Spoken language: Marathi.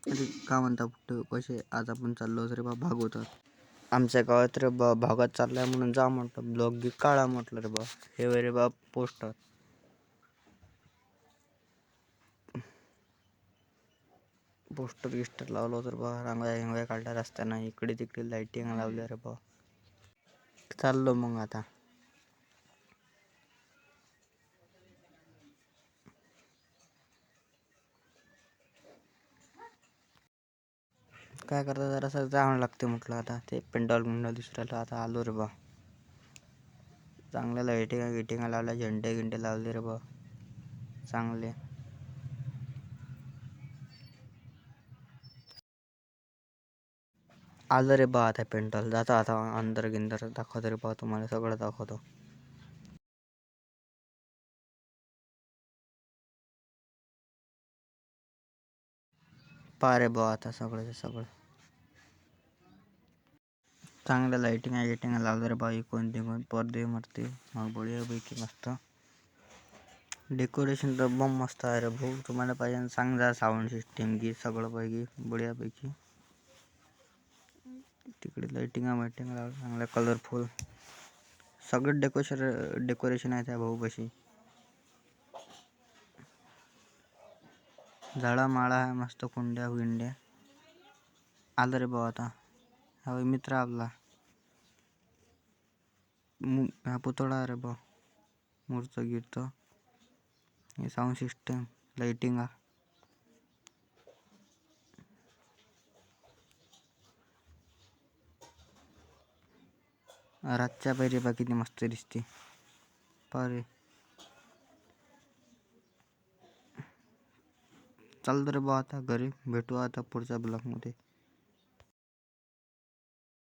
अरे का म्हणता कुठं कसे आज आपण चाललो रे बा भागवतात. आमच्या गावात रे बा भागात चाललाय म्हणून जा म्हटलं ब्लॉग गी काढा म्हटलं रे बा. हे वय रे बा पोस्टर पोस्टर गिस्टर लावलं होतं रे बा. रांगोळ्या गिंगोळ्या काढल्या रस्त्यानं. इकडे तिकडे लाईटिंग लावल्या रे बा. चाललो मग आता. काय करता जरासं जावं लागते म्हटलं आता. ते पेंडॉल दिसू राहिलं. आता आलो रे बा. चांगल्या लाईटिंग गिटिंग लावल्या, झेंडे गिंडे लावले रे बा चांगले. आलं रे बा आता पेंडॉल. जाता आता अंदर गिंदर दाखवतो रे बा तुम्हाला, सगळं दाखवतो. पहा रे बा आता सगळं सगळं चांगल्या लाईटिंग गिटिंग लावलं रे बा. इकडून तिकडून पडदे मरते मग बढियापैकी मस्त डेकोरेशन तर बम मस्त आहे रे भाऊ. तुम्हाला पाहिजे सांगा. साऊंड सिस्टीम की सगळं पैकी बढियापैकी. तिकडे लाईटिंग वाईटिंग लावलं चांगल्या कलरफुल. सगळं डेकोरेशन आहे त्या भाऊ पशी. झाडा माळा आहे मस्त, कुंड्या विंड्या. आलं रे भाऊ आता. हा मित्र आपला हा पुतळा आहे रे बा. मूर्त गिर्त हे साऊंड सिस्टम लाईटिंग. रातच्या पाहिजे बा किती मस्त दिसते पारे. चालतं रे बा आता घरी. भेटू आता पुढच्या ब्लॉगमध्ये.